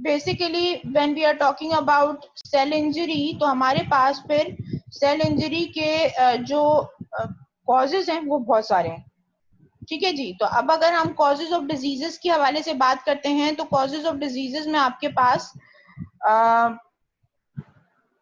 Basically when we are talking about cell injury, तो हमारे पास फिर सेल इंजरी के जो कॉजेज हैं वो बहुत सारे हैं। ठीक है जी। तो अब अगर हम कॉजेज ऑफ डिजीजेस के हवाले से बात करते हैं, तो कॉजेज ऑफ डिजीजेस में आपके पास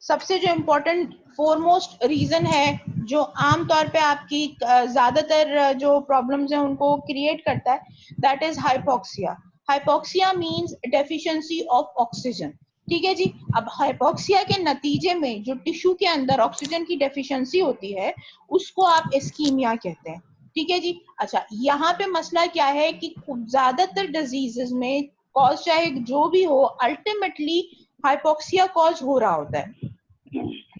सबसे जो इम्पोर्टेंट फोरमोस्ट रीजन है, जो आमतौर पे आपकी ज्यादातर जो प्रॉब्लम्स हैं उनको क्रिएट करता है, that is hypoxia. Hypoxia means deficiency of oxygen. ठीक है जी। अब हाइपोक्सिया के नतीजे में जो टिश्यू के अंदर ऑक्सीजन की डेफिशिएंसी होती है, उसको आप इस्कीमिया कहते हैं। ठीक है जी। अच्छा, यहाँ पे मसला क्या है कि ज्यादातर डिजीजेस में कॉज चाहे जो भी हो, अल्टीमेटली हाइपोक्सिया कॉज हो रहा होता है।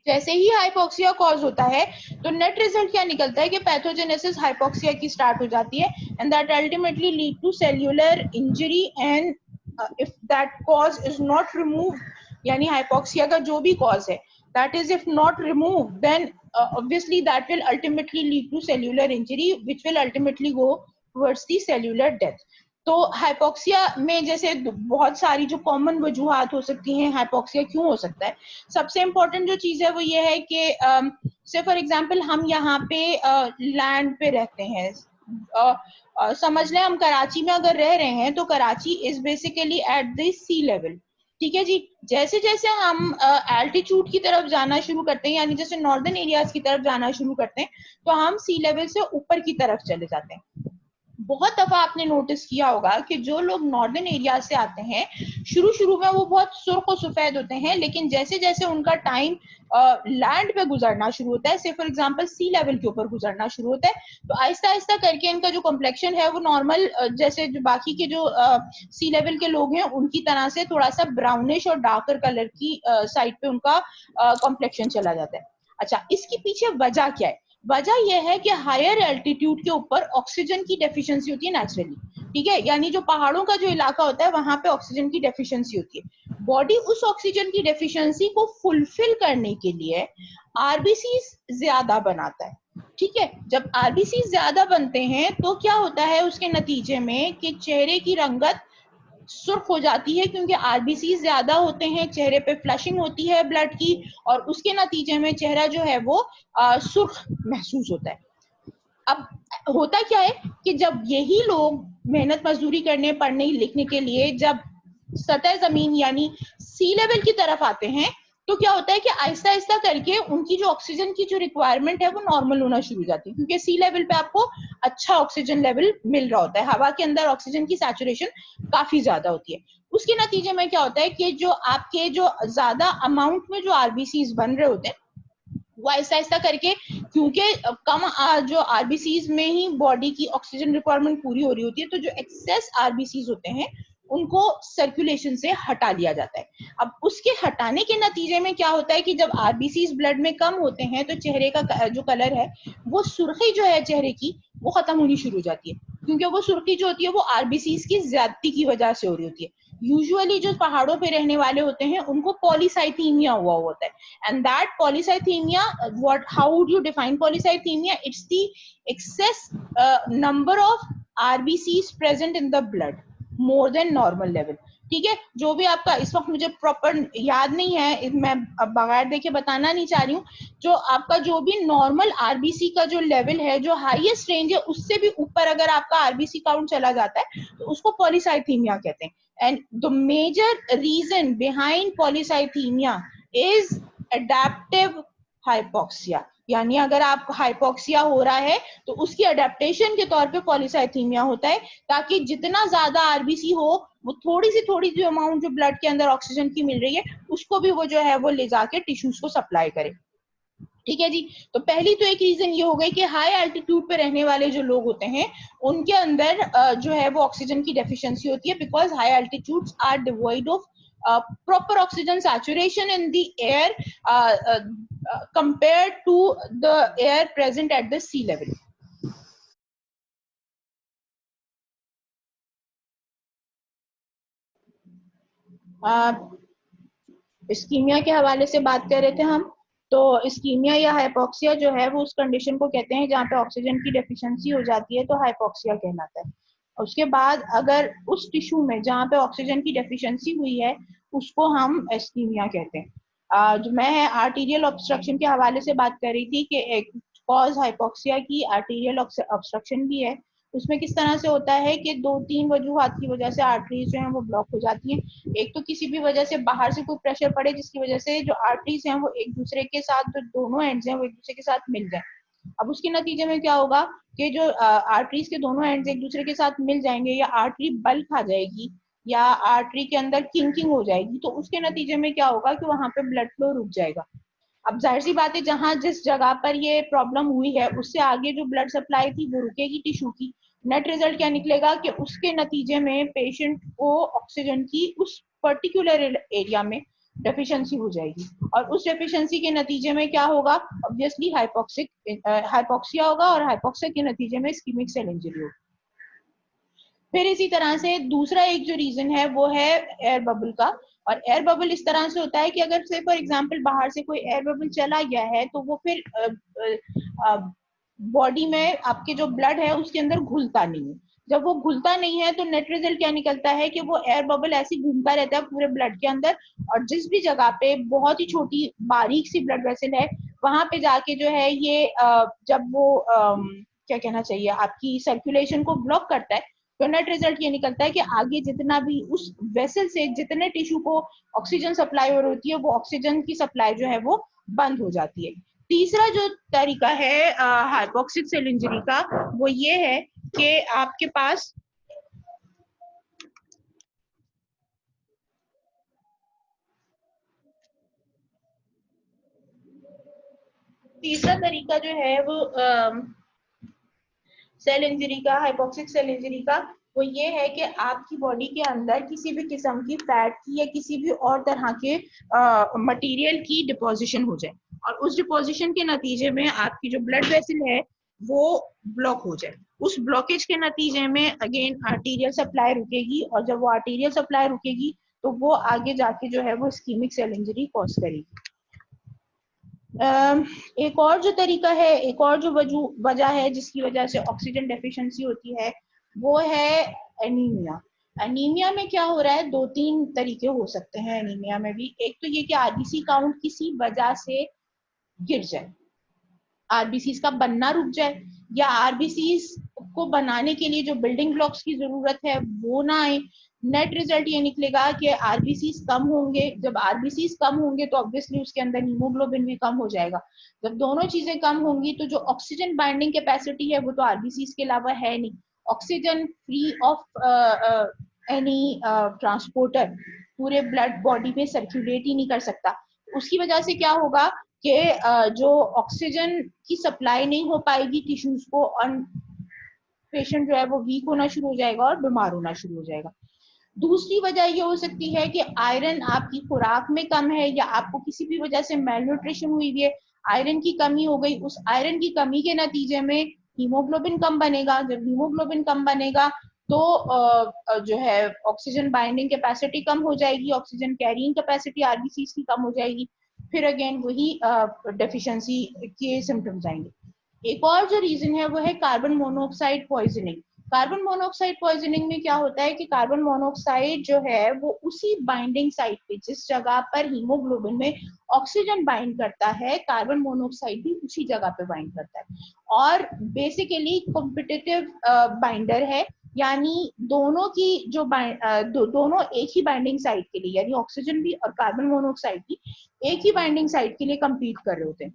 जैसे ही हाइपोक्सिया कॉज होता है, तो नेट रिजल्ट क्या निकलता है कि पैथोजेनेसिस हाइपोक्सिया की स्टार्ट हो जाती है, and that ultimately lead to cellular injury, and if that cause is not removed, यानी हाइपोक्सिया का जो भी कॉज है, that is if not removed, then obviously that will ultimately lead to cellular injury, which will ultimately go towards the cellular death. तो hypoxia में जैसे बहुत सारी जो कॉमन वजूहात हो सकती हैं, हाइपोक्सिया क्यों हो सकता है। सबसे इम्पोर्टेंट जो चीज है वो ये है कि से फॉर एग्जांपल हम यहाँ पे लैंड पे रहते हैं, समझ लें हम कराची में अगर रह रहे हैं, तो Karachi is basically at the sea level. ठीक है जी। जैसे जैसे हम एल्टीट्यूड की तरफ जाना शुरू करते हैं, यानी जैसे नॉर्दर्न एरियाज की तरफ जाना शुरू करते हैं, तो हम सी लेवल से ऊपर की तरफ चले जाते हैं। बहुत दफा आपने नोटिस किया होगा कि जो लोग नॉर्दर्न एरिया से आते हैं, शुरू में वो बहुत सुर्ख और सफेद होते हैं, लेकिन जैसे जैसे उनका टाइम लैंड पे गुजरना शुरू होता है, से फॉर एग्जांपल सी लेवल के ऊपर गुजरना शुरू होता है, तो आहिस्ता आहिस्ता करके इनका जो कॉम्प्लेक्शन है वो नॉर्मल जैसे जो बाकी के जो सी लेवल के लोग हैं उनकी तरह से थोड़ा सा ब्राउनिश और डार्कर कलर की साइड पे उनका कॉम्प्लेक्शन चला जाता है। अच्छा, इसके पीछे वजह क्या है? वजह यह है कि हायर एल्टीट्यूड के ऊपर ऑक्सीजन की डेफिशिएंसी होती है नेचुरली। ठीक है, यानी जो पहाड़ों का जो इलाका होता है वहां पे ऑक्सीजन की डेफिशिएंसी होती है। बॉडी उस ऑक्सीजन की डेफिशिएंसी को फुलफिल करने के लिए आरबीसी ज्यादा बनाता है। ठीक है, जब आरबीसी ज्यादा बनते हैं तो क्या होता है उसके नतीजे में कि चेहरे की रंगत सुर्ख हो जाती है, क्योंकि आरबीसी ज्यादा होते हैं, चेहरे पे फ्लशिंग होती है ब्लड की, और उसके नतीजे में चेहरा जो है वो सुर्ख महसूस होता है। अब होता क्या है कि जब यही लोग मेहनत मजदूरी करने, पढ़ने लिखने के लिए जब सतह जमीन यानी सी लेवल की तरफ आते हैं, तो क्या होता है कि आहिस्ता आहिस्ता करके उनकी जो ऑक्सीजन की जो रिक्वायरमेंट है वो नॉर्मल होना शुरू हो जाती है, क्योंकि सी लेवल पे आपको अच्छा ऑक्सीजन लेवल मिल रहा होता है, हवा के अंदर ऑक्सीजन की सैचुरेशन काफी ज्यादा होती है। उसके नतीजे में क्या होता है कि जो आपके जो ज्यादा अमाउंट में जो आरबीसीज बन रहे होते हैं, वो आहिस्ता आहिस्ता करके, क्योंकि कम जो आरबीसीज में ही बॉडी की ऑक्सीजन रिक्वायरमेंट पूरी हो रही होती है, तो जो एक्सेस आरबीसीज होते हैं उनको सर्कुलेशन से हटा लिया जाता है। अब उसके हटाने के नतीजे में क्या होता है कि जब आरबीसीज ब्लड में कम होते हैं, तो चेहरे का जो कलर है, वो सुर्खी जो है चेहरे की, वो खत्म होनी शुरू हो जाती है, क्योंकि वो सुर्खी जो होती है वो आरबीसीज की ज्यादती की वजह से हो रही होती है। यूजुअली जो पहाड़ों पे रहने वाले होते हैं उनको पॉलीसाइथीमिया हुआ होता है, and that polycythemia, how would you define polycythemia? It's the excess number of RBCs present in the blood more than normal level. ठीक है, जो भी आपका इस वक्त मुझे प्रॉपर याद नहीं है, मैं बगैर देखे बताना नहीं चाह रही हूँ, जो आपका जो भी नॉर्मल आरबीसी का जो लेवल है, जो हाईएस्ट रेंज है, उससे भी ऊपर अगर आपका आरबीसी काउंट चला जाता है तो उसको पॉलीसाइथीमिया कहते हैं। And the major reason behind polycythemia is adaptive hypoxia, यानी अगर आप हाइपोक्सिया हो रहा है तो उसकी अडेप्टेशन के तौर पे पॉलीसाइथीमिया होता है, ताकि जितना ज्यादा आरबीसी हो, वो थोड़ी जो अमाउंट जो ब्लड के अंदर ऑक्सीजन की मिल रही है उसको भी वो जो है वो ले जाके टिश्यूज को सप्लाई करे। ठीक है जी। तो पहली तो एक रीजन ये हो गई कि हाई एल्टीट्यूड पे रहने वाले जो लोग होते हैं उनके अंदर जो है वो ऑक्सीजन की डेफिशिएंसी होती है, because high altitudes are devoid of proper oxygen saturation in the air compared to the air present at the sea level. Ischaemia के हवाले से बात कर रहे थे हम, तो इस्कीमिया या हाइपोक्सिया जो है वो उस कंडीशन को कहते हैं जहाँ पे ऑक्सीजन की डेफिशिएंसी हो जाती है, तो हाइपोक्सिया कहलाता है। उसके बाद अगर उस टिश्यू में जहाँ पे ऑक्सीजन की डेफिशिएंसी हुई है उसको हम एस्कीमिया कहते हैं। जो मैं आर्टीरियल ऑब्स्ट्रक्शन के हवाले से बात कर रही थी कि एक कॉज हाइपोक्सिया की आर्टीरियल ऑब्स्ट्रक्शन भी है। उसमें किस तरह से होता है कि दो तीन वजूहात की वजह से आर्टरीज जो है वो ब्लॉक हो जाती हैं। एक तो किसी भी वजह से बाहर से कोई प्रेशर पड़े जिसकी वजह से जो आर्टरीज हैं वो एक दूसरे के साथ, जो दोनों एंड्स हैं वो एक दूसरे के साथ मिल जाए। अब उसके नतीजे में क्या होगा कि जो आर्टरीज के दोनों एंड्स एक दूसरे के साथ मिल जाएंगे या आर्टरी बल खा जाएगी या आर्टरी के अंदर किंकिंग हो जाएगी, तो उसके नतीजे में क्या होगा कि वहां पे ब्लड फ्लो रुक जाएगा। अब जाहिर सी बात है जहां जिस जगह पर ये प्रॉब्लम हुई है उससे आगे जो ब्लड सप्लाई थी वो रुकेगी टिश्यू की। नेट रिजल्ट क्या निकलेगा कि उसके नतीजे में पेशेंट को ऑक्सीजन की उस पर्टिकुलर एरिया में डेफिशिएंसी हो जाएगी और उस डेफिशिएंसी के नतीजे में क्या होगा, ऑब्वियसली हाइपोक्सिया होगा और हाइपोक्सिया के नतीजे में इस्कीमिक सेल इंजरी होगी। फिर इसी तरह से दूसरा एक जो रीजन है वो है एयर बबल का। और एयर बबल इस तरह से होता है कि अगर से फॉर एग्जांपल बाहर से कोई एयर बबल चला गया है तो वो फिर बॉडी में आपके जो ब्लड है उसके अंदर घुलता नहीं है। जब वो घुलता नहीं है तो नेट रिजल्ट क्या निकलता है कि वो एयर बबल ऐसे घूमता रहता है पूरे ब्लड के अंदर, और जिस भी जगह पे बहुत ही छोटी बारीक सी ब्लड वेसल है वहां पे जाके जो है ये जब वो क्या कहना चाहिए आपकी सर्कुलेशन को ब्लॉक करता है, तो नेट रिजल्ट ये निकलता है कि आगे जितना भी उस वेसल से जितने टिश्यू को ऑक्सीजन सप्लाई हो रही होती है वो ऑक्सीजन की सप्लाई जो है वो बंद हो जाती है। तीसरा जो तरीका है हाइपोक्सिक सेल इंजरी का वो ये है कि आपके पास तीसरा तरीका जो है वो सेल इंजरी का, हाइपोक्सिक सेल इंजरी का, वो ये है कि आपकी बॉडी के अंदर किसी भी किस्म की फैट की या किसी भी और तरह के मटेरियल की डिपोजिशन हो जाए और उस डिपोजिशन के नतीजे में आपकी जो ब्लड वेसल है वो ब्लॉक हो जाए। उस ब्लॉकेज के नतीजे में अगेन आर्टीरियल सप्लाई रुकेगी और जब वो आर्टीरियल सप्लाई रुकेगी तो वो आगे जाके जो है वो इस्कीमिक सेल इंजरी कॉज करेगी। एक और जो तरीका है, एक और जो वजह है जिसकी वजह से ऑक्सीजन डेफिशिएंसी होती है वो है एनीमिया। एनीमिया में क्या हो रहा है, दो तीन तरीके हो सकते हैं एनीमिया में भी। एक तो ये कि आरबीसी काउंट किसी वजह से गिर जाए, आरबीसी का बनना रुक जाए, या आरबीसी को बनाने के लिए जो बिल्डिंग ब्लॉक्स की जरूरत है वो ना आए। नेट रिजल्ट ये निकलेगा कि आरबीसी कम होंगे। जब आरबीसी कम होंगे तो ऑब्वियसली उसके अंदर हीमोग्लोबिन भी कम हो जाएगा। जब दोनों चीजें कम होंगी तो जो ऑक्सीजन बाइंडिंग कैपेसिटी है वो तो आरबीसी के अलावा है नहीं। Oxygen free of any transporter पूरे ब्लड बॉडी में सर्कुलेट ही नहीं कर सकता। उसकी वजह से क्या होगा कि जो ऑक्सीजन की सप्लाई नहीं हो पाएगी टिश्यूज को और पेशेंट जो है वो वीक होना शुरू हो जाएगा और बीमार होना शुरू हो जाएगा। दूसरी वजह ये हो सकती है कि आयरन आपकी खुराक में कम है या आपको किसी भी वजह से मेल न्यूट्रिशन हुई है, आयरन की कमी हो गई। उस आयरन की कमी के नतीजे में हीमोग्लोबिन कम बनेगा। जब हीमोग्लोबिन कम बनेगा तो जो है ऑक्सीजन बाइंडिंग कैपेसिटी कम हो जाएगी, ऑक्सीजन कैरिंग कैपेसिटी आरबीसी की कम हो जाएगी। फिर अगेन वही डेफिशिएंसी के सिम्टम्स आएंगे। एक और जो रीजन है वो है carbon monoxide poisoning. Carbon monoxide poisoning में क्या होता है कि कार्बन मोनोऑक्साइड जो है वो उसी बाइंडिंग साइट पे जिस जगह पर हीमोग्लोबिन में ऑक्सीजन बाइंड करता है, कार्बन मोनोऑक्साइड भी उसी जगह पे बाइंड करता है और बेसिकली कॉम्पिटिटिव बाइंडर है। यानी दोनों की जो दोनों एक ही बाइंडिंग साइट के लिए, यानी ऑक्सीजन भी और कार्बन मोनोऑक्साइड भी एक ही बाइंडिंग साइट के लिए कंपीट कर रहे होते हैं।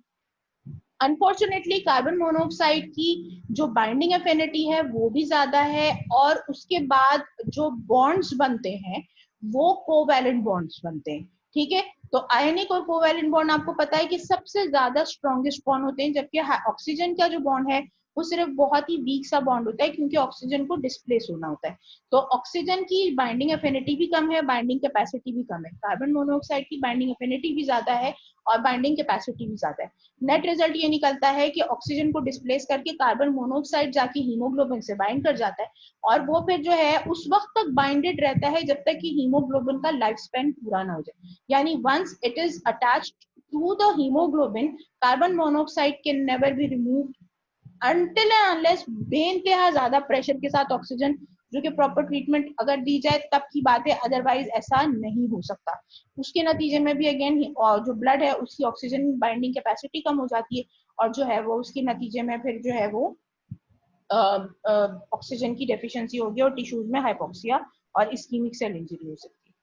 अनफॉर्चुनेटली कार्बन मोनोऑक्साइड की जो बाइंडिंग एफिनिटी है वो भी ज्यादा है और उसके बाद जो बॉन्ड्स बनते हैं वो कोवैलेंट बॉन्ड्स बनते हैं। ठीक है, तो आयनिक और कोवैलेंट बॉन्ड आपको पता है कि सबसे ज्यादा स्ट्रॉन्गेस्ट बॉन्ड होते हैं, जबकि ऑक्सीजन का जो बॉन्ड है वो सिर्फ बहुत ही वीक सा बॉन्ड होता है क्योंकि ऑक्सीजन को डिस्प्लेस होना होता है। तो ऑक्सीजन की बाइंडिंग एफिनिटी भी कम है, बाइंडिंग कैपेसिटी भी कम है। कार्बन मोनोऑक्साइड की बाइंडिंग एफिनिटी भी ज्यादा है और बाइंडिंग कैपेसिटी भी ज्यादा है। नेट रिजल्ट ये निकलता है कि ऑक्सीजन को डिस्प्लेस करके कार्बन मोनोऑक्साइड जाके हीमोग्लोबिन से बाइंड कर जाता है और वो फिर जो है उस वक्त तक बाइंडेड रहता है जब तक कि हीमोग्लोबिन का लाइफ स्पैन पूरा ना हो जाए। यानी once it is attached to the haemoglobin, carbon monoxide can never be removed until and unless बेइंतहा ज्यादा प्रेशर के साथ ऑक्सीजन जो कि प्रॉपर ट्रीटमेंट अगर दी जाए तब की बात है, अदरवाइज ऐसा नहीं हो सकता। उसके नतीजे में भी अगेन जो ब्लड है उसकी ऑक्सीजन बाइंडिंग कैपेसिटी कम हो जाती है, और जो है वो उसके नतीजे में फिर जो है वो ऑक्सीजन की डेफिशिएंसी होगी और टिश्यूज में हाइपोक्सिया और इस्कीमिक सेल इंजरी हो सकती है।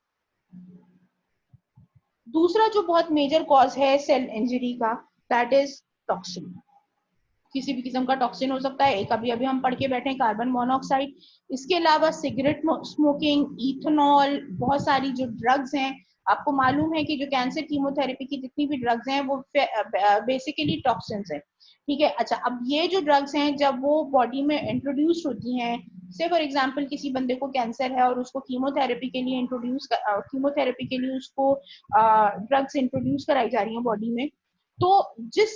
दूसरा जो बहुत मेजर कॉज है सेल इंजरी का, दैट इज टॉक्सिन। किसी भी किस्म का टॉक्सिन हो सकता है, एक अभी अभी हम पढ़ के बैठे कार्बन मोनोऑक्साइड। इसके अलावा सिगरेट स्मोकिंग, इथेनॉल, बहुत सारी जो ड्रग्स हैं, आपको मालूम है कि जो कैंसर कीमोथेरेपी की जितनी भी ड्रग्स हैं वो बेसिकली टॉक्सिन्स हैं, ठीक है। अच्छा, अब ये जो ड्रग्स हैं जब वो बॉडी में इंट्रोड्यूस होती हैं, से फॉर एग्जांपल किसी बंदे को कैंसर है और उसको कीमोथेरेपी के लिए उसको ड्रग्स इंट्रोड्यूस कराई जा रही हैं बॉडी में, तो जिस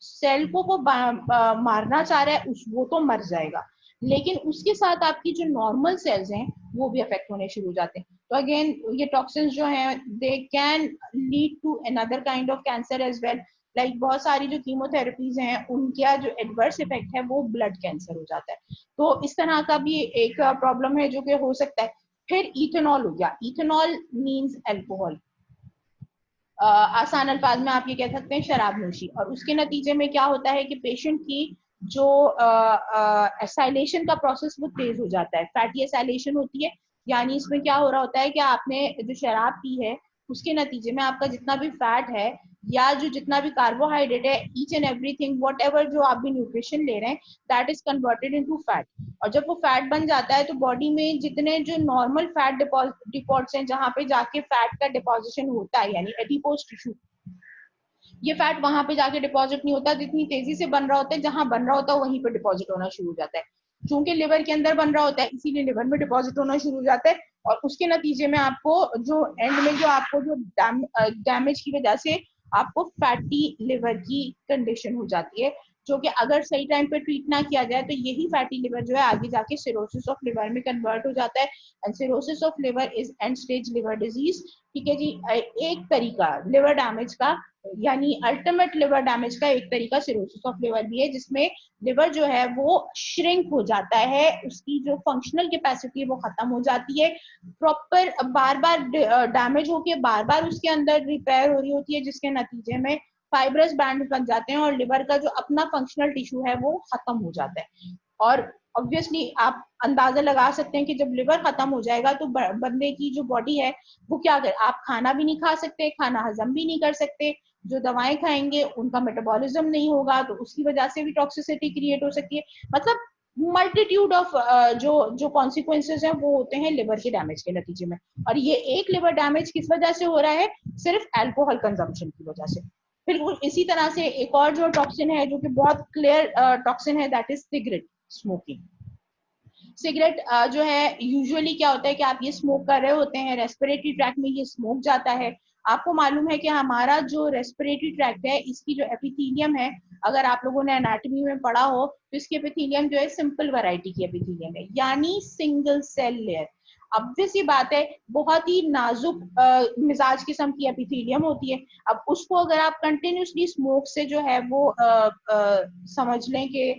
सेल को वो मारना चाह रहा है वो तो मर जाएगा, लेकिन उसके साथ आपकी जो नॉर्मल सेल्स हैं वो भी अफेक्ट होने शुरू हो जाते हैं। तो अगेन ये टॉक्सिन्स जो हैं they can lead to another kind of cancer as well. Like बहुत सारी जो कीमोथेरेपीज हैं उनका जो एडवर्स इफेक्ट है वो ब्लड कैंसर हो जाता है। तो इस तरह का भी एक प्रॉब्लम है जो कि हो सकता है। फिर इथेनॉल हो गया, इथेनॉल मीन्स अल्कोहल, आसान अल्फाज में आप ये कह सकते हैं शराब नोशी। और उसके नतीजे में क्या होता है कि पेशेंट की जो एसाइलेशन का प्रोसेस वो तेज हो जाता है, फैटी एसाइलेशन होती है। यानी इसमें क्या हो रहा होता है कि आपने जो शराब पी है उसके नतीजे में आपका जितना भी फैट है या जो जितना भी कार्बोहाइड्रेट है, each and everything what ever जो आप भी न्यूट्रिशन ले रहे हैं, that is converted into fat. और जब वो फैट बन जाता है तो बॉडी में जितने जो नॉर्मल फैट डिपॉजिट्स हैं जहां पे जाके फैट का डिपोजिशन होता है, यानी एडिपोज टिश्यू, ये फैट वहां पे जाके डिपॉजिट नहीं होता, जितनी तेजी से बन रहा होता है जहां बन रहा होता है वहीं पे डिपॉजिट होना शुरू हो जाता है। चूंकि लिवर के अंदर बन रहा होता है इसीलिए लिवर में डिपॉजिट होना शुरू हो जाता है, और उसके नतीजे में आपको जो एंड में जो आपको जो डैमेज की वजह से आपको फैटी लिवर की कंडीशन हो जाती है, जो कि अगर सही टाइम पे ट्रीट ना किया जाए तो यही फैटी लिवर जो है आगे जाके सिरोसिस ऑफ लिवर में कन्वर्ट हो जाता है। And cirrhosis of liver is and stage liver disease, ठीक है जी। एक तरीका लिवर डैमेज का, यानी अल्टीमेट लिवर डैमेज का एक तरीका सिरोसिस ऑफ लिवर भी है, जिसमें लिवर जो है वो श्रिंक हो जाता है, उसकी जो फंक्शनल कैपेसिटी है वो खत्म हो जाती है, प्रॉपर बार बार डैमेज होके बार बार उसके अंदर रिपेयर हो रही होती है, जिसके नतीजे में फाइब्रस बैंड बन जाते हैं और लिवर का जो अपना फंक्शनल टिश्यू है वो खत्म हो जाता है। और ऑब्वियसली आप अंदाजा लगा सकते हैं कि जब लिवर खत्म हो जाएगा तो बंदे की जो बॉडी है वो क्या करे, आप खाना भी नहीं खा सकते, खाना हजम भी नहीं कर सकते, जो दवाएं खाएंगे उनका मेटाबॉलिज्म नहीं होगा, तो उसकी वजह से भी टॉक्सिसिटी क्रिएट हो सकती है। मतलब मल्टीट्यूड ऑफ जो जो कॉन्सिक्वेंसेज हैं वो होते हैं लिवर के डैमेज के नतीजे में। और ये एक लिवर डैमेज किस वजह से हो रहा है, सिर्फ अल्कोहल कंजम्पशन की वजह से। फिर इसी तरह से एक और जो टॉक्सिन है जो कि बहुत क्लियर टॉक्सिन है, that is cigarette smoking. Cigarette जो है यूजुअली क्या होता है कि आप ये स्मोक कर रहे होते हैं, रेस्पिरेटरी ट्रैक्ट में ये स्मोक जाता है। आपको मालूम है कि हमारा जो रेस्पिरेटरी ट्रैक्ट है इसकी जो एपिथेलियम है, अगर आप लोगों ने एनाटॉमी में पढ़ा हो तो इसकी एपिथेलियम जो है सिंपल वैरायटी की एपिथेलियम है, यानी सिंगल सेल लेयर। ऑब्वियस सी बात है बहुत ही नाजुक मिजाज किस्म की एपिथेलियम होती है। अब उसको अगर आप कंटिन्यूसली स्मोक से जो है वो समझ लें कि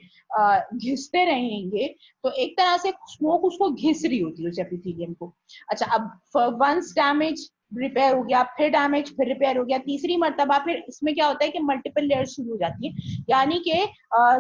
घिसते रहेंगे, तो एक तरह से स्मोक उसको घिस रही होती है उस एपिथेलियम को। अच्छा, अब वंस डैमेज रिपेयर हो गया, फिर डैमेज, फिर रिपेयर हो गया, तीसरी मर्तबा फिर इसमें क्या होता है कि मल्टीपल लेयर्स शुरू हो जाती है। यानी कि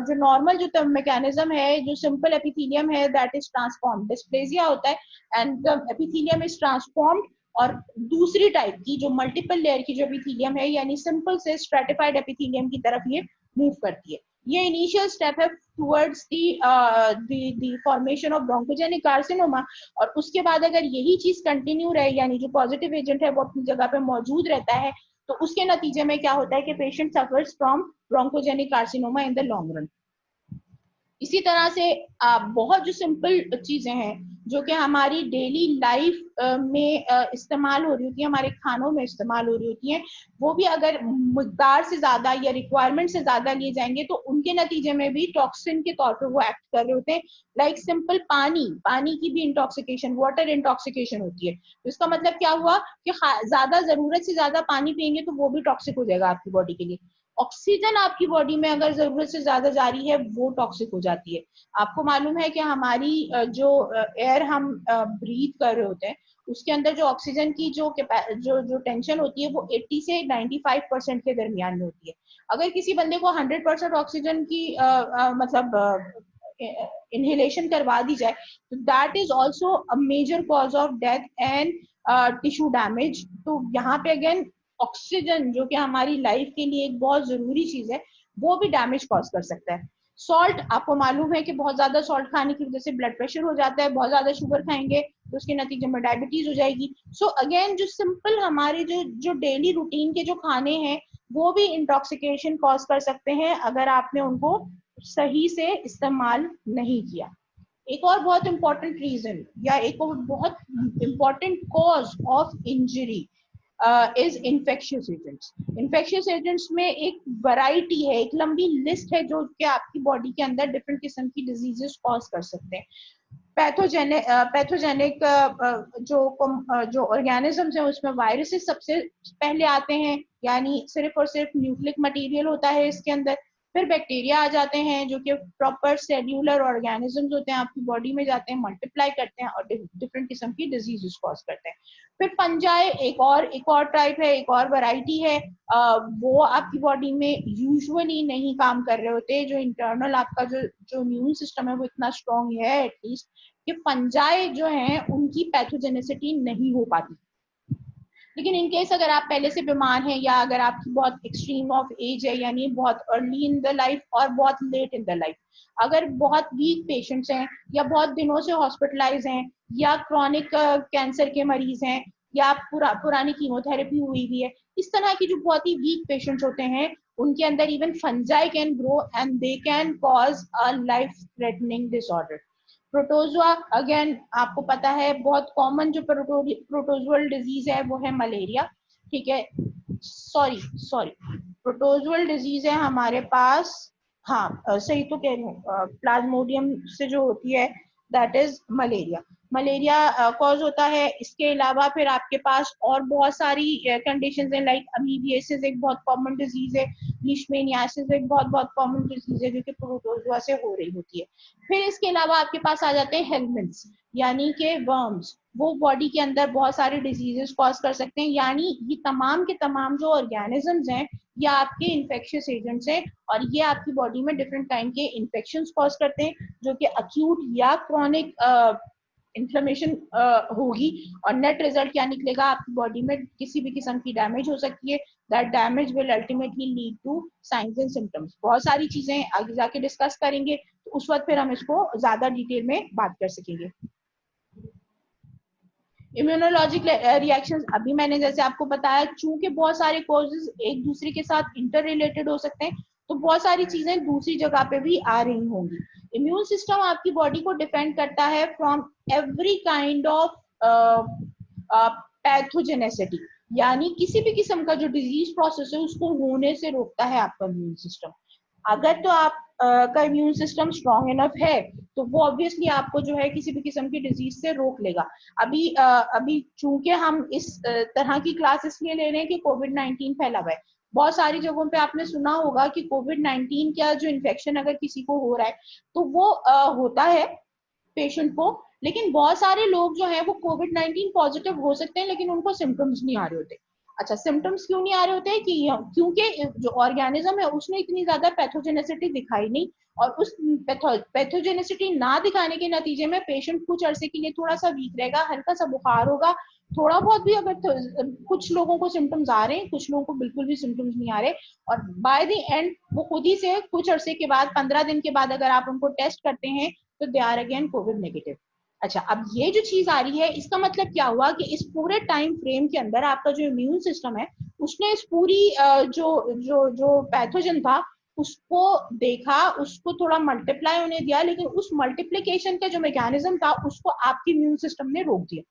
जो नॉर्मल जो मैकेनिज्म है, जो सिंपल एपिथेलियम है, दैट इज ट्रांसफॉर्म, डिस्प्लेजिया होता है and the epithelium is transformed, और दूसरी टाइप की जो मल्टीपल लेयर की जो एपिथेलियम है, यानी सिंपल से स्ट्रेटिफाइड एपिथेलियम की तरफ ये मूव करती है। ये इनिशियल स्टेप है towards the formation of bronchogenic carcinoma. और उसके बाद अगर यही चीज कंटिन्यू रहे, यानी जो पॉजिटिव एजेंट है वो अपनी जगह पे मौजूद रहता है, तो उसके नतीजे में क्या होता है कि patient suffers from bronchogenic carcinoma in the long run. इसी तरह से बहुत जो सिंपल चीजें हैं जो कि हमारी डेली लाइफ में इस्तेमाल हो रही होती है, हमारे खानों में इस्तेमाल हो रही होती हैं, वो भी अगर मकदार से ज्यादा या रिक्वायरमेंट से ज्यादा लिए जाएंगे तो उनके नतीजे में भी टॉक्सिन के तौर पे वो एक्ट कर रहे होते हैं। लाइक सिंपल पानी की भी इंटॉक्सिकेशन, वाटर इंटॉक्सिकेशन होती है। तो इसका मतलब क्या हुआ कि ज्यादा जरूरत से ज्यादा पानी पियेंगे तो वो भी टॉक्सिक हो जाएगा आपकी बॉडी के लिए। ऑक्सीजन आपकी बॉडी में अगर जरूरत से ज्यादा जा रही है वो टॉक्सिक हो जाती है। आपको मालूम है कि हमारी जो एयर हम ब्रीथ कर रहे होते हैं उसके अंदर जो ऑक्सीजन की जो टेंशन होती है वो 80 से 95% के दरमियान में होती है। अगर किसी बंदे को 100% ऑक्सीजन की मतलब इनहेलेशन करवा दी जाए तो that is also a major cause of death and tissue damage. तो यहाँ पे अगेन ऑक्सीजन जो कि हमारी लाइफ के लिए एक बहुत जरूरी चीज है वो भी डैमेज कॉज कर सकता है। सॉल्ट, आपको मालूम है कि बहुत ज्यादा सॉल्ट खाने की वजह से ब्लड प्रेशर हो जाता है, बहुत ज्यादा शुगर खाएंगे तो उसके नतीजे में डायबिटीज हो जाएगी। सो अगेन जो सिंपल हमारे जो डेली रूटीन के जो खाने हैं वो भी इंटॉक्सिकेशन कॉज कर सकते हैं अगर आपने उनको सही से इस्तेमाल नहीं किया। एक और बहुत इंपॉर्टेंट रीजन या एक और बहुत important cause of injury is infectious agents. Infectious agents में एक वैरायटी है, एक लंबी लिस्ट है जो कि आपकी बॉडी के अंदर डिफरेंट किस्म की डिजीजेस कॉज कर सकते हैं। पैथोजेनिक जो ऑर्गेनिजम्स हैं उसमें वायरसेस सबसे पहले आते हैं, यानी सिर्फ और सिर्फ न्यूक्लिक मटेरियल होता है इसके अंदर। फिर बैक्टीरिया आ जाते हैं जो कि प्रॉपर सेल्यूलर ऑर्गेनिजम्स होते हैं, आपकी बॉडी में जाते हैं, मल्टीप्लाई करते हैं और डिफरेंट किस्म की डिजीजेस कॉज करते हैं। फिर फंजाई एक और टाइप है, एक और वैरायटी है। वो आपकी बॉडी में यूजुअली नहीं काम कर रहे होते, जो इंटरनल आपका जो इम्यून सिस्टम है वो इतना स्ट्रॉन्ग है एटलीस्ट कि फंजाई जो है उनकी पैथोजेनिसिटी नहीं हो पाती। लेकिन इन केस अगर आप पहले से बीमार हैं या अगर आपकी बहुत एक्सट्रीम ऑफ एज है, यानी बहुत अर्ली इन द लाइफ और बहुत लेट इन द लाइफ, अगर बहुत वीक पेशेंट्स हैं या बहुत दिनों से हॉस्पिटलाइज हैं या क्रॉनिक कैंसर के मरीज हैं या पुरानी कीमोथेरेपी हुई भी है, इस तरह की जो बहुत ही वीक पेशेंट्स होते हैं उनके अंदर even fungi can grow and they can cause a life threatening disorder. Protozoa, again आपको पता है बहुत कॉमन जो प्रोटोजुअल डिजीज है वो है मलेरिया। ठीक है, सॉरी सॉरी, प्रोटोजुअल डिजीज है हमारे पास, हाँ सही तो कह रही हूँ, प्लाज्मोडियम से जो होती है that is malaria. Malaria cause होता है। इसके अलावा फिर आपके पास और बहुत सारी कंडीशंस हैं, लाइक अमीबियासिस एक बहुत कॉमन डिजीज है, लीशमेनियासिस एक बहुत बहुत कॉमन डिजीज है जो कि प्रोटोजुआ से हो रही होती है। फिर इसके अलावा आपके पास आ जाते हैं हेलमिंथ्स यानी के वर्म्स, वो बॉडी के अंदर बहुत सारे डिजीजेस कॉज कर सकते हैं। यानी ये तमाम के तमाम जो ऑर्गेनिजम्स हैं ये आपके इन्फेक्शियस एजेंट्स हैं और ये आपकी बॉडी में डिफरेंट टाइम के इन्फेक्शंस कॉज करते हैं जो कि अक्यूट या क्रॉनिक इन्फ्लेमेशन होगी और नेट रिजल्ट क्या निकलेगा, आपकी बॉडी में किसी भी किस्म की डैमेज हो सकती है। That damage will ultimately lead to signs and symptoms. बहुत सारी चीजें आगे जाके डिस्कस करेंगे तो उस वक्त फिर हम इसको ज्यादा डिटेल में बात कर सकेंगे। इम्यूनोलॉजिक रिएक्शंस, अभी मैंने जैसे आपको बताया चूंकि बहुत सारे कॉजेज एक दूसरे के साथ इंटर रिलेटेड हो सकते हैं तो बहुत सारी चीजें दूसरी जगह पे भी आ रही होंगी। इम्यून सिस्टम आपकी बॉडी को डिफेंड करता है from every kind of pathogenicity, यानी किसी भी किस्म का जो डिजीज प्रोसेस है उसको होने से रोकता है आपका इम्यून सिस्टम। अगर तो आप का इम्यून सिस्टम स्ट्रॉन्ग इनफ है तो वो ऑब्वियसली आपको जो है किसी भी किस्म की डिजीज से रोक लेगा। अभी चूंकि हम इस तरह की क्लास इसलिए ले रहे हैं कि कोविड-19 फैला हुआ है। बहुत सारी जगहों पे आपने सुना होगा कि कोविड-19 का जो इन्फेक्शन अगर किसी को हो रहा है तो वो होता है पेशेंट को, लेकिन बहुत सारे लोग जो है वो कोविड-19 पॉजिटिव हो सकते हैं लेकिन उनको सिम्टम्स नहीं आ रहे होते। अच्छा, सिम्टम्स क्यों नहीं आ रहे होते हैं कि क्योंकि जो ऑर्गेनिज्म है उसने इतनी ज्यादा पैथोजेनेसिटी दिखाई नहीं और उस पैथोजेनेसिटी ना दिखाने के नतीजे में पेशेंट कुछ अरसे के लिए थोड़ा सा वीक रहेगा, हल्का सा बुखार होगा, थोड़ा बहुत भी अगर कुछ लोगों को सिम्टम्स आ रहे हैं, कुछ लोगों को बिल्कुल भी सिम्टम्स नहीं आ रहे और बाय द एंड वो खुद ही से कुछ अरसे के बाद 15 दिन के बाद अगर आप उनको टेस्ट करते हैं तो they are again Covid negative. अच्छा, अब ये जो चीज आ रही है इसका मतलब क्या हुआ कि इस पूरे टाइम फ्रेम के अंदर आपका जो इम्यून सिस्टम है उसने इस पूरी जो जो जो पैथोजन था उसको देखा, उसको थोड़ा मल्टीप्लाई होने दिया, लेकिन उस मल्टीप्लीकेशन का जो मैकेनिज्म था उसको आपके इम्यून सिस्टम ने रोक दिया।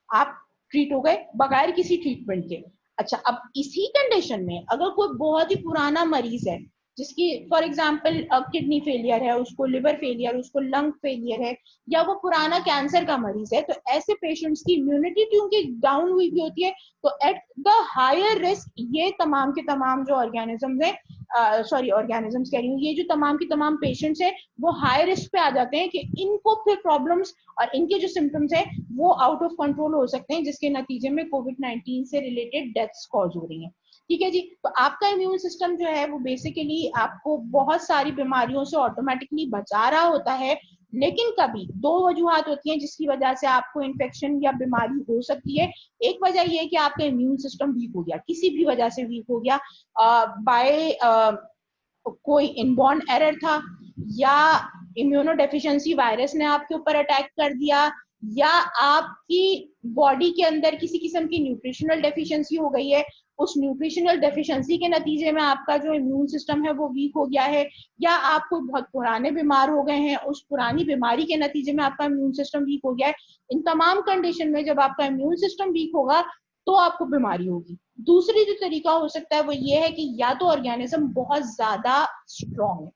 आप ट्रीट हो गए बगैर किसी ट्रीटमेंट के। अच्छा, अब इसी कंडीशन में अगर कोई बहुत ही पुराना मरीज है जिसकी फॉर एग्जांपल किडनी फेलियर है, उसको लिवर फेलियर, उसको लंग फेलियर है या वो पुराना कैंसर का मरीज है, तो ऐसे पेशेंट्स की इम्यूनिटी क्योंकि डाउन हुई भी होती है तो एट द हायर रिस्क ये तमाम के तमाम जो ऑर्गेनिजम्स हैं सॉरी ऑर्गेनिजम्स कह रही हूँ, ये जो तमाम की तमाम पेशेंट्स हैं वो हाई रिस्क पे आ जाते हैं कि इनको फिर प्रॉब्लम्स और इनके जो सिम्टम्स है वो आउट ऑफ कंट्रोल हो सकते हैं, जिसके नतीजे में कोविड-19 से रिलेटेड डेथ्स कॉज हो रही हैं। ठीक है जी। तो आपका इम्यून सिस्टम जो है वो बेसिकली आपको बहुत सारी बीमारियों से ऑटोमेटिकली बचा रहा होता है, लेकिन कभी दो वजूहत होती हैं जिसकी वजह से आपको इन्फेक्शन या बीमारी हो सकती है। एक वजह यह है कि आपका इम्यून सिस्टम वीक हो गया, किसी भी वजह से वीक हो गया, बाय कोई इनबॉर्न एरर था, या इम्यूनो डेफिशिएंसी वायरस ने आपके ऊपर अटैक कर दिया, या आपकी बॉडी के अंदर किसी किस्म की न्यूट्रिशनल डेफिशिएंसी हो गई है, उस न्यूट्रिशनल डेफिशिएंसी के नतीजे में आपका जो इम्यून सिस्टम है वो वीक हो गया है, या आप कोई बहुत पुराने बीमार हो गए हैं, उस पुरानी बीमारी के नतीजे में आपका इम्यून सिस्टम वीक हो गया है। इन तमाम कंडीशन में जब आपका इम्यून सिस्टम वीक होगा तो आपको बीमारी होगी। दूसरी जो तरीका हो सकता है वो ये है कि या तो ऑर्गेनिज्म बहुत ज्यादा स्ट्रॉन्ग है,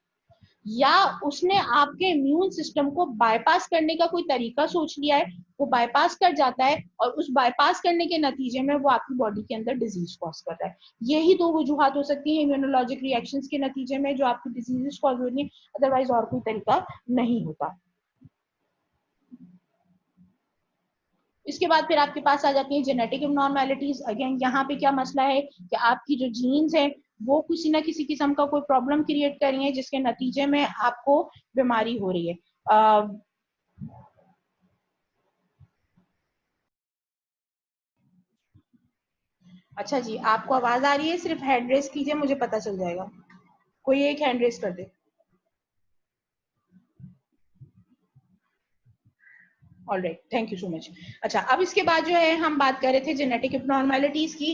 या उसने आपके इम्यून सिस्टम को बाईपास करने का कोई तरीका सोच लिया है, वो बाईपास कर जाता है और उस बाईपास करने के नतीजे में वो आपकी बॉडी के अंदर डिजीज कॉज कर रहा है। यही दो वजूहत हो सकती है इम्यूनोलॉजिक रिएक्शंस के नतीजे में जो आपकी डिजीजेस कॉज हो रही है, अदरवाइज और कोई तरीका नहीं होता। इसके बाद फिर आपके पास आ जाती है जेनेटिक एबनॉर्मेलिटीज। अगेन यहाँ पे क्या मसला है कि आपकी जो जीन्स है वो किसी ना किसी किस्म का कोई प्रॉब्लम क्रिएट कर रही है, जिसके नतीजे में आपको बीमारी हो रही है। अच्छा जी, आपको आवाज आ रही है? सिर्फ हैंड रेस कीजिए, मुझे पता चल जाएगा। कोई एक हैंड रेस कर दे। All right, thank you so much. अच्छा, अब इसके बाद जो है हम बात कर रहे थे जेनेटिक एबनॉर्मेलिटीज की।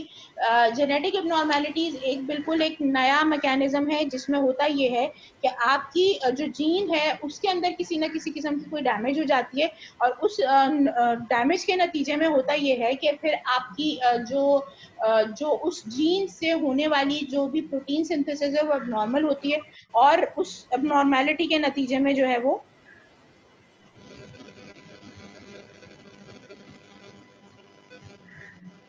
जेनेटिक एबनॉर्मेलिटीज एक बिल्कुल एक नया मैकेनिज्म है जिसमें होता ये है कि आपकी जो जीन है उसके अंदर किसी ना किसी किस्म की कोई डैमेज हो जाती है, और उस डैमेज के नतीजे में होता ये है कि फिर आपकी जो उस जीन से होने वाली जो भी प्रोटीन सिंथेसिस है वो एबनॉर्मल होती है, और उस एबनॉर्मेलिटी के नतीजे में जो है वो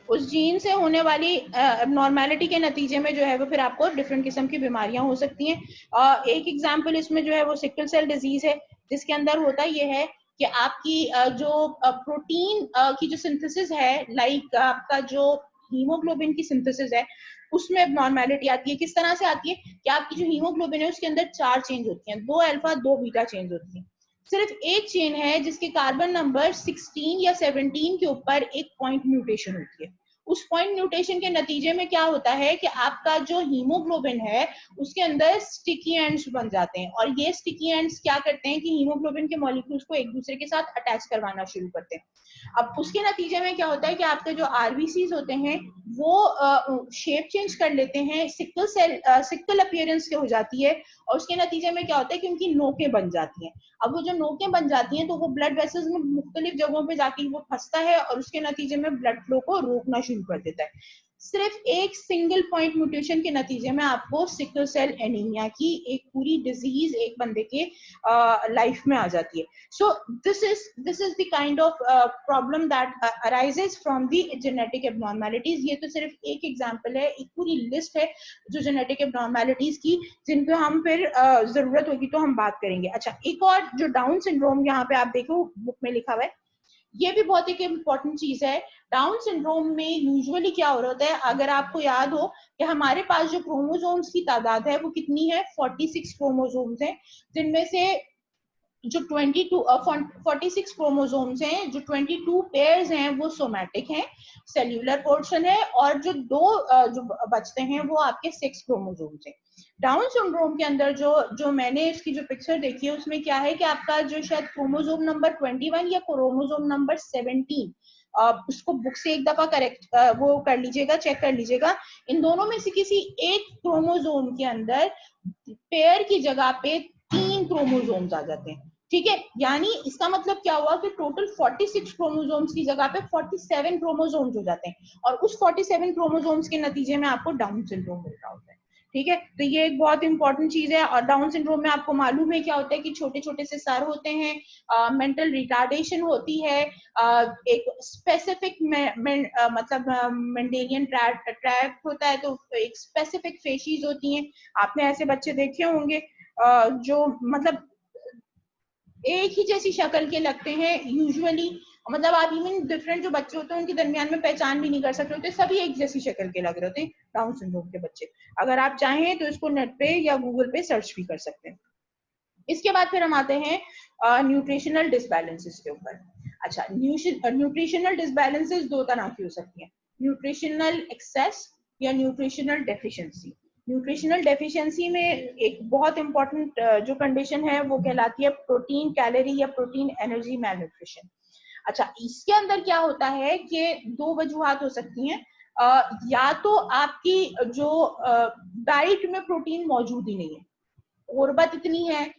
उस जीन से होने वाली एबनॉर्मेलिटी के नतीजे में जो है वो फिर आपको डिफरेंट किस्म की बीमारियां हो सकती हैं। एक एग्जांपल इसमें जो है वो सिकल सेल डिजीज है, जिसके अंदर होता ये है कि आपकी जो प्रोटीन की जो सिंथेसिस है, लाइक आपका जो हीमोग्लोबिन की सिंथेसिस है उसमें एबनॉर्मेलिटी आती है। किस तरह से आती है कि आपकी जो हीमोग्लोबिन है उसके अंदर 4 चेंज होती हैं, 2 अल्फा 2 बीटा चेंज होती हैं। सिर्फ एक चेन है जिसके कार्बन नंबर 16 या 17 के ऊपर एक पॉइंट म्यूटेशन होती है। उस पॉइंट म्यूटेशन के नतीजे में क्या होता है कि आपका जो हीमोग्लोबिन है उसके अंदर स्टिकी एंड्स बन जाते हैं, और ये स्टिकी एंड्स क्या करते हैं कि हीमोग्लोबिन के मॉलिक्यूल्स को एक दूसरे के साथ अटैच करवाना शुरू करते हैं। अब उसके नतीजे में क्या होता है कि आपके जो आरबीसीज होते हैं वो शेप चेंज कर लेते हैं, सिक्कल अपीयरेंस के हो जाती है, और उसके नतीजे में क्या होता है कि उनकी नोकें बन जाती हैं। अब वो जो नोकें बन जाती हैं तो वो ब्लड वेसल्स में मुख्तलिफ जगहों पे जाके वो फंसता है और उसके नतीजे में ब्लड फ्लो को रोकना शुरू कर देता है। सिर्फ एक सिंगल पॉइंट म्यूटेशन के नतीजे में आपको सिकल सेल एनीमिया की एक पूरी डिजीज एक बंदे के लाइफ में आ जाती है। So this is the kind of problem that arises from the genetic abnormalities. ये तो सिर्फ एक एग्जांपल है, एक पूरी लिस्ट है जो जेनेटिक एबनॉर्मेलिटीज की, जिन पे हम फिर जरूरत होगी तो हम बात करेंगे। अच्छा, एक और जो डाउन सिंड्रोम यहाँ पे आप देखो बुक में लिखा हुआ है, ये भी बहुत एक इम्पोर्टेंट चीज है। डाउन सिंड्रोम में यूजुअली क्या हो रहा है, अगर आपको याद हो कि हमारे पास जो क्रोमोसोम्स की तादाद है वो कितनी है, 46 क्रोमोसोम्स हैं, जिनमें से जो 46 क्रोमोसोम्स हैं, जो 22 पेयर्स हैं वो सोमैटिक हैं, सेल्यूलर पोर्शन है, और जो दो जो बचते हैं वो आपके 6 क्रोमोसोम्स हैं। डाउन सिंड्रोम के अंदर जो मैंने इसकी जो पिक्चर देखी है उसमें क्या है कि आपका जो शायद क्रोमोसोम नंबर 21 या क्रोमोसोम नंबर 17, उसको बुक से एक दफा करेक्ट वो कर लीजिएगा, चेक कर लीजिएगा, इन दोनों में से किसी एक क्रोमोसोम के अंदर पेयर की जगह पे 3 क्रोमोसोम्स आ जाते हैं। ठीक है, यानी इसका मतलब क्या हुआ कि टोटल 46 क्रोमोसोम्स की जगह पे 47 क्रोमोसोम्स हो जाते हैं, और उस 47 क्रोमोसोम्स के नतीजे में आपको डाउन सिंड्रोम मिल रहा होता है। ठीक है, तो ये एक बहुत इंपॉर्टेंट चीज है। और डाउन सिंड्रोम में आपको मालूम है क्या होता है कि छोटे छोटे से सर होते हैं, मेंटल रिटार्डेशन होती है, एक स्पेसिफिक मतलब मेंडेलियन ट्रैक होता है, तो एक स्पेसिफिक फेशिस होती हैं। आपने ऐसे बच्चे देखे होंगे जो मतलब एक ही जैसी शक्ल के लगते हैं यूजुअली, मतलब आप इवन डिफरेंट जो बच्चे होते हैं उनके दरमियान में पहचान भी नहीं कर सकते होते, सभी एक जैसी शक्ल के लग रहे होते हैं डाउन सिंड्रोम के बच्चे। अगर आप चाहें तो इसको नेट पे या गूगल पे सर्च भी कर सकते हैं। इसके बाद फिर हम आते हैं न्यूट्रिशनल डिसबैलेंसेस के ऊपर। अच्छा, न्यूट्रिशनल डिसबैलेंसेस दो तरह की हो सकती हैं, न्यूट्रिशनल एक्सेस या न्यूट्रिशनल डेफिशिएंसी। न्यूट्रिशनल डेफिशिएंसी में एक बहुत इंपॉर्टेंट जो कंडीशन है वो कहलाती है प्रोटीन कैलोरी या प्रोटीन एनर्जी मैल न्यूट्रिशन। अच्छा, इसके अंदर क्या होता है कि दो वजूहात हो सकती हैं, या तो आपकी जो डाइट में प्रोटीन मौजूद ही नहीं है, गुर्बत इतनी है,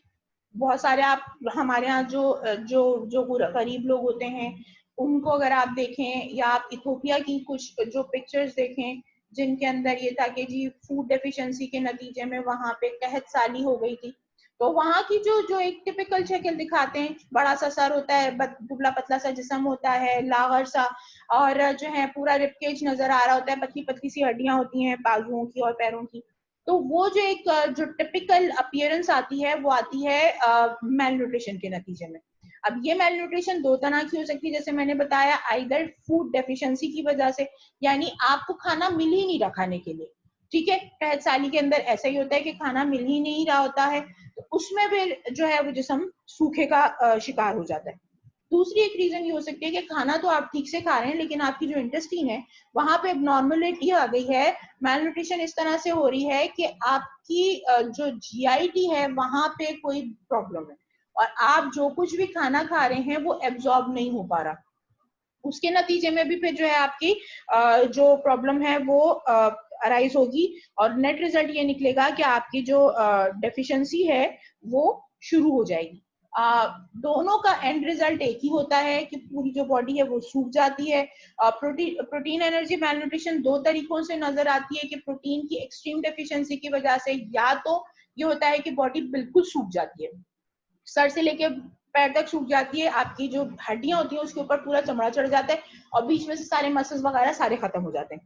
बहुत सारे आप हमारे यहाँ जो जो जो गरीब लोग होते हैं उनको अगर आप देखें, या आप इथोपिया की कुछ जो पिक्चर्स देखें जिनके अंदर ये था कि जी फूड डेफिशिएंसी के नतीजे में वहां पे कहत साली हो गई थी, तो वहां की जो जो एक टिपिकल शक्ल दिखाते हैं, बड़ा सा सर होता है, दुबला पतला सा जिस्म होता है, लागर सा, और जो है पूरा रिपकेज नजर आ रहा होता है, पतली पतली सी हड्डियां होती हैं बाजुओं की और पैरों की। तो वो जो एक जो टिपिकल अपीयरेंस आती है वो आती है मेल न्यूट्रिशन के नतीजे में। अब ये मेल न्यूट्रिशन दो तरह की हो सकती है, जैसे मैंने बताया, आइदर फूड डेफिशिएंसी की वजह से, यानी आपको खाना मिल ही नहीं रहा खाने के लिए, ठीक है, कहत साली के अंदर ऐसा ही होता है कि खाना मिल ही नहीं रहा होता है, तो उसमें फिर जो है वो जिस्म सूखे का शिकार हो जाता है। दूसरी एक रीजन ये हो सकती है कि खाना तो आप ठीक से खा रहे हैं लेकिन आपकी जो इंटेस्टाइन है वहां पे एबनॉर्मलिटी आ गई है, मेल न्यूट्रिशन इस तरह से हो रही है कि आपकी जो जीआईटी है वहां पे कोई प्रॉब्लम है, और आप जो कुछ भी खाना खा रहे हैं वो एब्जॉर्ब नहीं हो पा रहा, उसके नतीजे में भी फिर जो है आपकी जो प्रॉब्लम है वो अराइज होगी, और नेट रिजल्ट ये निकलेगा कि आपकी जो डेफिशिएंसी है वो शुरू हो जाएगी। दोनों का एंड रिजल्ट एक ही होता है कि पूरी जो बॉडी है वो सूख जाती है। प्रोटीन एनर्जी मैलन्यूट्रिशन दो तरीकों से नजर आती है कि प्रोटीन की एक्सट्रीम डेफिशिएंसी की वजह से, या तो ये होता है कि बॉडी बिल्कुल सूख जाती है, सर से लेके पैर तक सूख जाती है, आपकी जो हड्डियां होती है उसके ऊपर पूरा चमड़ा चढ़ जाता है और बीच में से सारे मसल्स वगैरह सारे खत्म हो जाते हैं।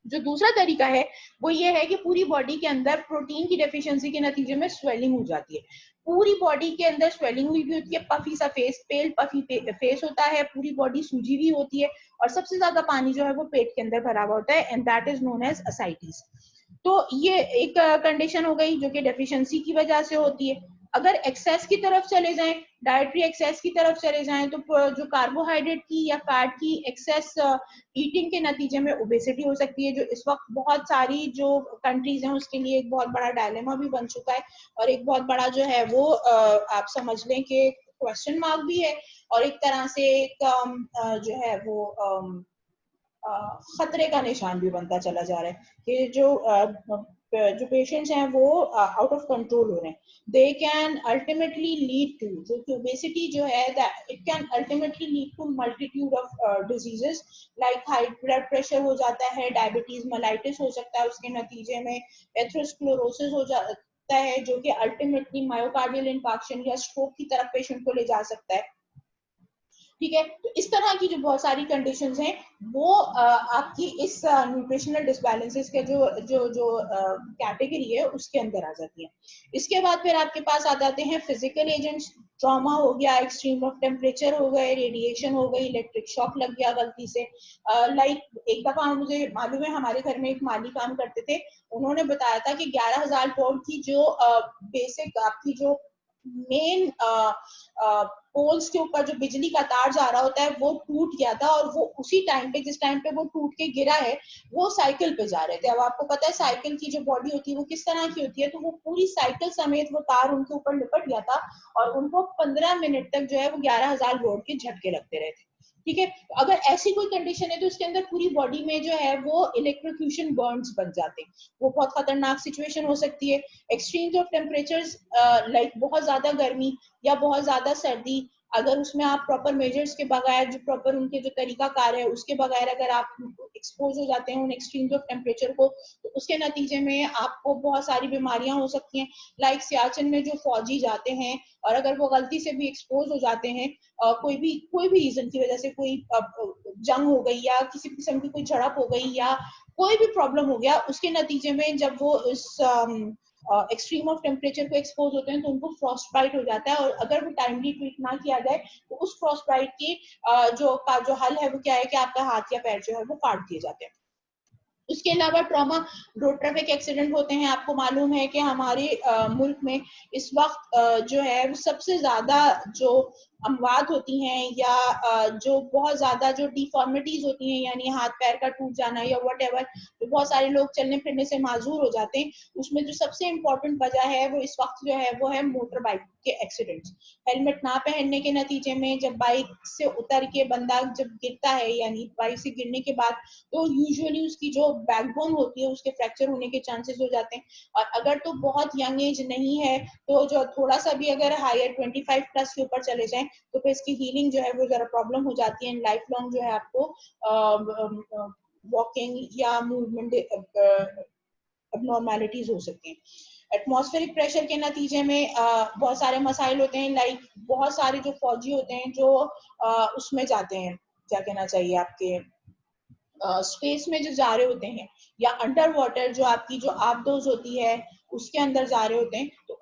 जो दूसरा तरीका है वो ये है कि पूरी बॉडी के अंदर प्रोटीन की डेफिशिएंसी के नतीजे में स्वेलिंग हो जाती है, पूरी बॉडी के अंदर स्वेलिंग हुई भी होती है, पफी सा फेस, पेल पफी फेस होता है, पूरी बॉडी सूजी भी होती है, और सबसे ज्यादा पानी जो है वो पेट के अंदर भरा हुआ होता है, and that is known as ascites. तो ये एक कंडीशन हो गई जो कि डेफिशिएंसी की वजह से होती है। अगर एक्सेस की तरफ चले जाएं, डाइटरी एक्सेस की तरफ चले जाएं, तो जो कार्बोहाइड्रेट की या फैट की एक्सेस ईटिंग के नतीजे में ओबेसिटी हो सकती है, जो इस वक्त बहुत सारी जो कंट्रीज हैं उसके लिए एक बहुत बड़ा डायलेमा भी बन चुका है, और एक बहुत बड़ा जो है वो आप समझ लें कि क्वेश्चन मार्क भी है, और एक तरह से एक जो है वो खतरे का निशान भी बनता चला जा रहा है कि जो पेशेंट्स हैं वो आउट ऑफ कंट्रोल हो रहे हैं, they can ultimately lead to, जो कि ओबेसिटी जो है it can ultimately lead to multitude of diseases, like high blood pressure हो जाता है, डायबिटीज मेलाइटिस हो सकता है उसके नतीजे में, एथेरोस्क्लेरोसिस हो जाता है जो कि अल्टीमेटली मायोकार्डियल इंफार्क्शन या स्ट्रोक की तरफ पेशेंट को ले जा सकता है, ठीक है। तो इस तरह की जो बहुत सारी कंडीशंस हैं वो आपकी इस न्यूट्रिशनल डिसबैलेंसेस के जो जो जो कैटेगरी है उसके अंदर आ जाती है। इसके बाद फिर आपके पास आ जाते हैं फिजिकल एजेंट्स, ट्रॉमा हो गया, एक्सट्रीम ऑफ टेम्परेचर हो गए, रेडिएशन हो गई, इलेक्ट्रिक शॉक लग गया गलती से, लाइक एक दफा मुझे मालूम है हमारे घर में एक माली काम करते थे, उन्होंने बताया था कि 11,000 वोल्ट की जो बेसिक आपकी जो मेन पोल्स के ऊपर जो बिजली का तार जा रहा होता है वो टूट गया था, और वो उसी टाइम पे जिस टाइम पे वो टूट के गिरा है वो साइकिल पे जा रहे थे। अब आपको पता है साइकिल की जो बॉडी होती है वो किस तरह की होती है, तो वो पूरी साइकिल समेत वो तार उनके ऊपर लिपट गया था, और उनको 15 मिनट तक जो है वो 11,000 वोल्ट के झटके लगते रहे थे, ठीक है। तो अगर ऐसी कोई कंडीशन है तो उसके अंदर पूरी बॉडी में जो है वो इलेक्ट्रोक्यूशन बर्न्स बन जाते हैं, वो बहुत खतरनाक सिचुएशन हो सकती है। एक्सट्रीम्स ऑफ टेम्परेचर्स लाइक बहुत ज्यादा गर्मी या बहुत ज्यादा सर्दी, अगर उसमें आप प्रॉपर मेजर्स के बगैर, जो प्रॉपर उनके जो तरीकाकार है उसके बगैर अगर आप एक्सपोज हो जाते हैं उन एक्सट्रीम्स ऑफ टेम्परेचर को, तो उसके नतीजे में आपको बहुत सारी बीमारियां हो सकती हैं। लाइक सियाचिन में जो फौजी जाते हैं और अगर वो गलती से भी एक्सपोज हो जाते हैं कोई भी रीजन की वजह से, कोई जंग हो गई या किसी किस्म की कोई झड़प हो गई या कोई भी प्रॉब्लम हो गया, उसके नतीजे में जब वो इस एक्सट्रीम ऑफ टेम्परेचर को एक्सपोज होते हैं तो उनको फ्रॉस्ट बाइट हो जाता है, और अगर वो टाइमली ट्रीट ना किया जाए तो उस फ्रॉस्ट बाइट की जो हल है वो क्या है कि आपका हाथ या पैर जो है वो काट दिए जाते हैं। उसके अलावा ट्रॉमा, रोड ट्रैफिक एक्सीडेंट होते हैं। आपको मालूम है कि हमारे मुल्क में इस वक्त जो है वो सबसे ज्यादा जो अमवात होती हैं या जो बहुत ज्यादा जो डिफॉर्मिटीज होती हैं, यानी हाथ पैर का टूट जाना या व्हाटएवर, तो बहुत सारे लोग चलने फिरने से माजूर हो जाते हैं। उसमें जो सबसे इम्पोर्टेंट वजह है वो इस वक्त जो है वो है मोटर बाइक के एक्सीडेंट्स। हेलमेट ना पहनने के नतीजे में जब बाइक से उतर के बंदा जब गिरता है, यानी बाइक से गिरने के बाद, तो यूजुअली उसकी जो बैकबोन होती है उसके फ्रैक्चर होने के चांसेस हो जाते हैं। और अगर तो बहुत यंग एज नहीं है तो जो थोड़ा सा भी अगर हायर 25 प्लस के ऊपर चले जाएं तो फिर इसकी हीलिंग जो है वो जरा प्रॉब्लम हो जाती है। लाइफ लॉन्ग जो है आपको वॉकिंग या मूवमेंट अबनॉर्मेलिटीज हो सकती हैं। एटमॉस्फेरिक प्रेशर के नतीजे में बहुत सारे मसाइल होते हैं। लाइक बहुत सारे जो फौजी होते हैं जो उसमें जाते हैं, क्या कहना चाहिए आपके स्पेस में जो जा रहे होते हैं, या अंडर वाटर जो आपकी जो आबदोज होती है उसके अंदर जा रहे होते हैं, तो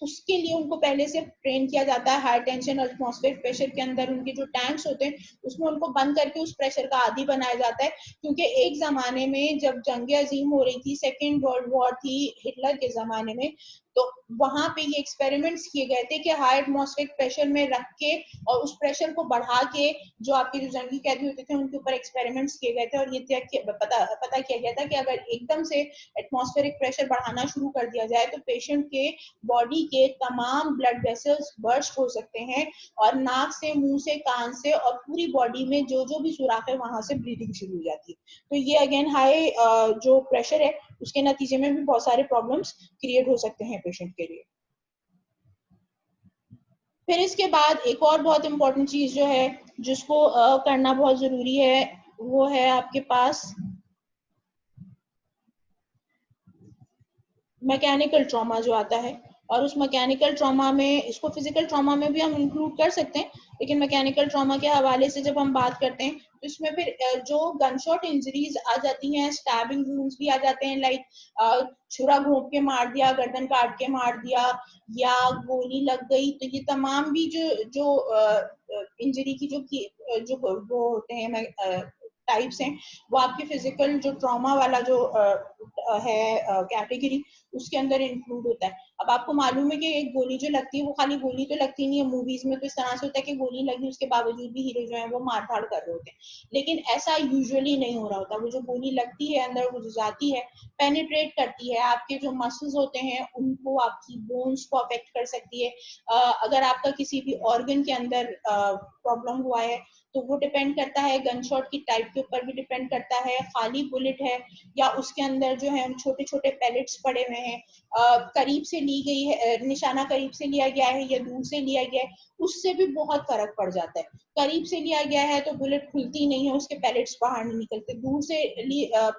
उसके लिए उनको पहले से ट्रेन किया जाता है। हाई टेंशन और एटमॉस्फेरिक प्रेशर के अंदर उनके जो टैंक्स होते हैं उसमें उनको बंद करके उस प्रेशर का आदी बनाया जाता है। क्योंकि एक जमाने में जब जंग अजीम हो रही थी, सेकेंड वर्ल्ड वॉर थी हिटलर के जमाने में, तो वहां पे ये एक्सपेरिमेंट्स किए गए थे कि हाई एटमॉस्फेरिक प्रेशर में रख के और उस प्रेशर को बढ़ा के जो आपके जो जंगी कैदी होते थे उनके ऊपर एक्सपेरिमेंट्स किए गए थे, और ये पता किया गया था कि अगर एकदम से एटमॉस्फेरिक प्रेशर बढ़ाना शुरू कर दिया जाए तो पेशेंट के बॉडी के तमाम ब्लड वेसल्स बर्स्ट हो सकते हैं, और नाक से, मुंह से, कान से और पूरी बॉडी में जो जो भी सुराख है वहां से ब्लीडिंग शुरू हो जाती है। तो ये अगेन हाई जो प्रेशर है उसके नतीजे में भी बहुत सारे प्रॉब्लम्स क्रिएट हो सकते हैं पेशेंट के लिए। फिर इसके बाद एक और बहुत इंपॉर्टेंट चीज जो है जिसको करना बहुत जरूरी है वो है आपके पास मैकेनिकल ट्रॉमा जो आता है। और उस मैकेनिकल ट्रॉमा में, इसको फिजिकल ट्रॉमा में भी हम इंक्लूड कर सकते हैं, लेकिन मैकेनिकल ट्रॉमा के हवाले से जब हम बात करते हैं तो इसमें फिर जो गनशॉट इंजरीज आ जाती हैं, स्टैबिंग वुंड्स भी आ जाते हैं, लाइक छुरा घोंप के मार दिया, गर्दन काट के मार दिया, या गोली लग गई, तो ये तमाम भी जो जो इंजरी की जो वो होते हैं टाइप्स हैं, वो आपके फिजिकल जो ट्रॉमा वाला जो है कैटेगरी उसके अंदर इंक्लूड होता है। अब आपको मालूम है कि एक गोली जो लगती है वो खाली गोली तो लगती नहीं है, मूवीज में तो इस तरह से होता है कि गोली लगी उसके बावजूद भी हीरो जो है वो मार धाड़ कर रहे होते हैं, लेकिन ऐसा यूजुअली नहीं हो रहा होता। वो जो गोली लगती है अंदर वो जो जाती है, पेनिट्रेट करती है, आपके जो मसल्स होते हैं उनको, आपकी बोन्स को अफेक्ट कर सकती है। अगर आपका किसी भी ऑर्गन के अंदर प्रॉब्लम हुआ है तो वो डिपेंड करता है गनशॉट की टाइप के ऊपर भी डिपेंड करता है, खाली बुलेट है या उसके अंदर जो है छोटे छोटे पैलेट्स पड़े हुए हैं, करीब से ली गई है, निशाना करीब से लिया गया है या दूर से लिया गया है, उससे भी बहुत फर्क पड़ जाता है। करीब से लिया गया है तो बुलेट खुलती नहीं है, उसके पैलेट्स बाहर नहीं निकलते। दूर से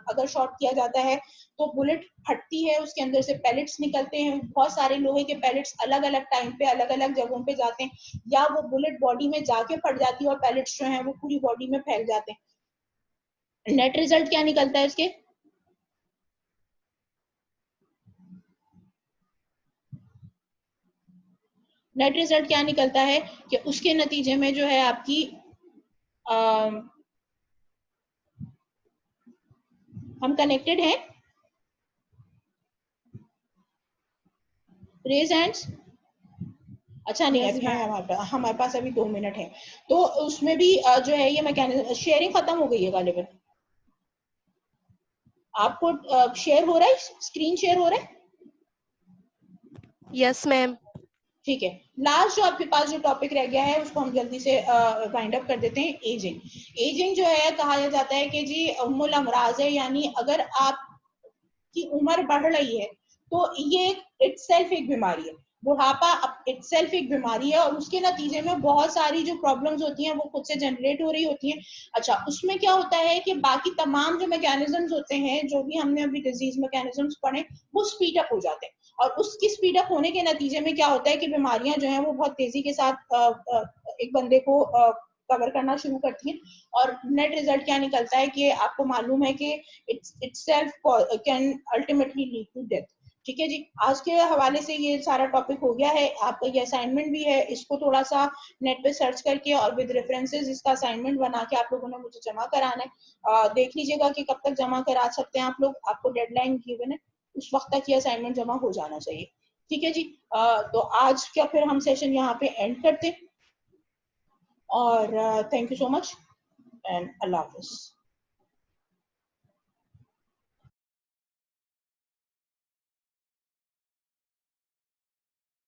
अगर शॉट किया जाता है तो बुलेट फटती है, उसके अंदर से पैलेट्स निकलते हैं। बहुत सारे लोहे के पैलेट्स अलग अलग टाइम पे अलग अलग जगहों पे जाते हैं, या वो बुलेट बॉडी में जाके फट जाती है और पैलेट्स जो है वो पूरी बॉडी में फैल जाते हैं। नेट रिजल्ट क्या निकलता है इसके? नेट रिजल्ट क्या निकलता है कि उसके नतीजे में जो है आपकी हम कनेक्टेड हैं? Raise hands. अच्छा नहीं, अभी है हमारे पास अभी 2 मिनट है, तो उसमें भी जो है ये मैकेनिज्म, शेयरिंग खत्म हो गई है गालिबन। आपको शेयर हो रहा है, स्क्रीन शेयर हो रहा है? Yes ma'am. ठीक है, लास्ट जो आपके पास जो टॉपिक रह गया है उसको हम जल्दी से वाइंड अप कर देते हैं। एजिंग। एजिंग जो है कहा जाता है कि जी उम्मुल अमराज है, यानी अगर आपकी उम्र बढ़ रही है तो ये इटसेल्फ एक बीमारी है। बुढ़ापा इटसेल्फ एक बीमारी है और उसके नतीजे में बहुत सारी जो प्रॉब्लम्स होती हैं वो खुद से जनरेट हो रही होती हैं। अच्छा, उसमें क्या होता है कि बाकी तमाम जो मैकेनिज्म्स होते हैं, जो भी हमने अभी डिजीज मैकेनिज्म्स पढ़े, वो स्पीड अप हो जाते हैं और उसकी स्पीड अप होने के नतीजे में क्या होता है कि बीमारियां जो हैं वो बहुत तेजी के साथ एक बंदे को कवर करना शुरू करती हैं और नेट रिजल्ट क्या निकलता है कि आपको मालूम है कि itself can ultimately lead to death. ठीक है जी, आज के हवाले से ये सारा टॉपिक हो गया है। आपका ये असाइनमेंट भी है, इसको थोड़ा सा नेट पे सर्च करके और विद रेफरेंसेस इसका असाइनमेंट बना के आप लोगों ने मुझे जमा कराना है। देख लीजिएगा कि कब तक जमा करा सकते हैं आप लोग, आपको डेडलाइन गिवन है, उस वक्त तक ये असाइनमेंट जमा हो जाना चाहिए। ठीक है जी, तो आज क्या फिर हम सेशन यहाँ पे एंड करते हैं और thank you so much and Allah Hafiz.